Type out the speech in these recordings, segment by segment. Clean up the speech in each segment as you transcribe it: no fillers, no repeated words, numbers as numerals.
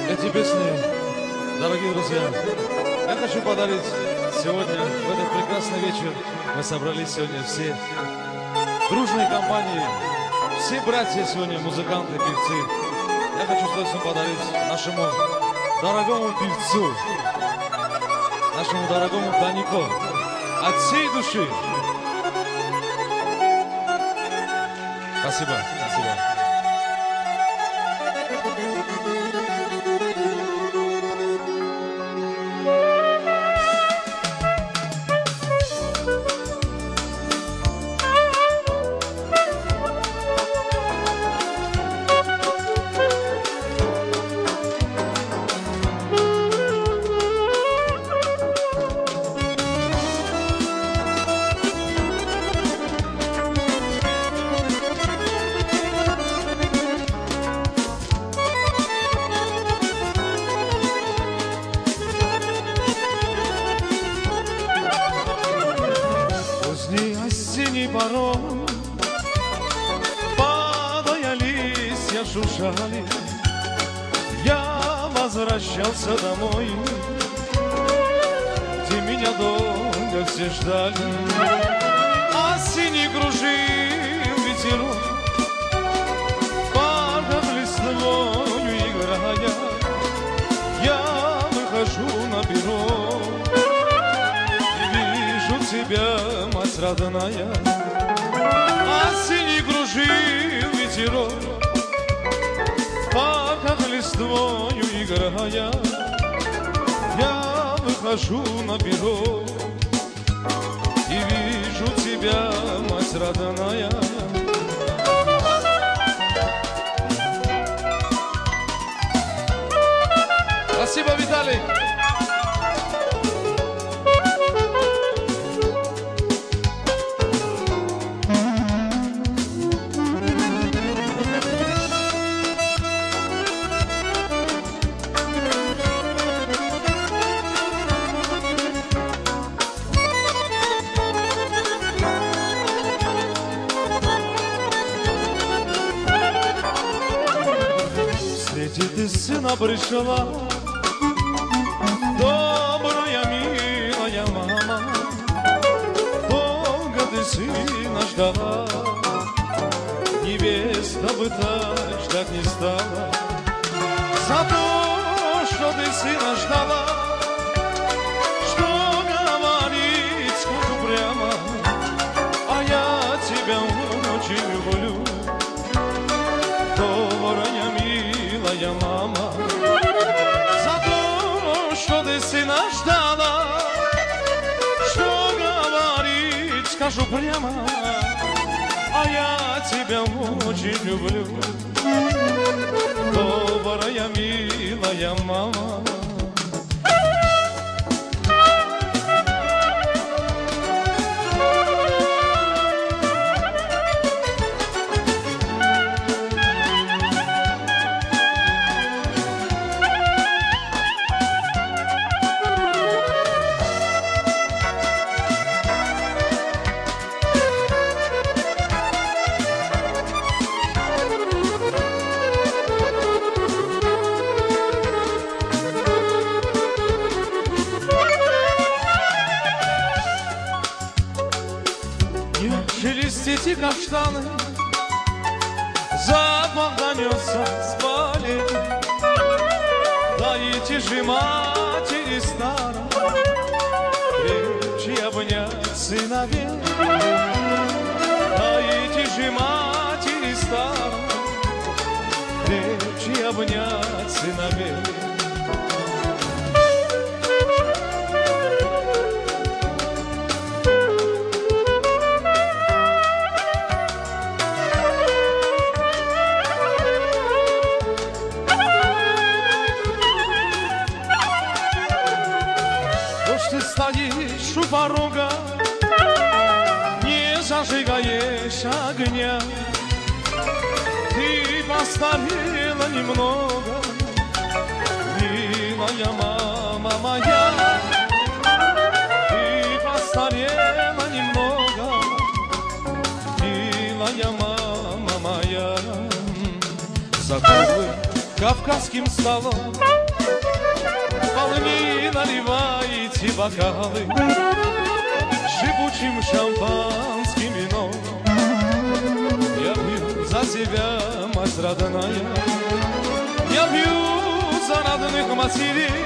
Эти песни, дорогие друзья, я хочу подарить сегодня, в этот прекрасный вечер. Мы собрались сегодня все дружной компанией, все братья сегодня, музыканты, певцы. Я хочу с удовольствием подарить нашему дорогому певцу, нашему дорогому Данику от всей души. Спасибо, спасибо. Осенний порог, падая листья шуршали, я возвращался домой, где меня долго все ждали. Осенний кружил ветерок, в парках листвою играя, я выхожу на перрон. Тебя, мать родная, осенний кружил ветерок, в парках листвою играя, я выхожу на перрон и вижу тебя, мать родная. Спасибо, Виталий. Ты сына пришла, добрая, милая мама, долго ты сына ждала, невеста бы так ждать не стала, за то, что ты сына ждала, что говорить, скажу прямо, а я тебя очень люблю, добрая, милая мама, за то, что ты сына ждала, что говорить, скажу прямо, а я тебя очень люблю, добрая, милая мама. Шелестите каштаны, запах донесся с полей, дайте же матери старой крепче обнять сыновей, дайте же матери старой крепче обнять сыновей. стоишь у порога, не зажигаешь огня. Ты постарела немного, милая мама моя. Ты постарела немного, милая мама моя. За круглым кавказским столом полни наливаете бокалы живучим шампанским вином. Я пью за тебя, мать родная, я пью за родных матерей,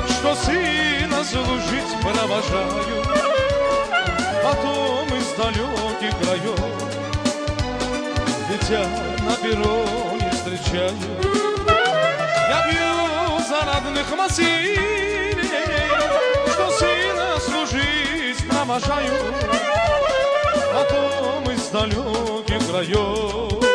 что сына служить провожаю, потом из далеких краев дитя на перроне встречаю. Я пью за родных матерей, что сына служить провожаю, потом из далеких краев.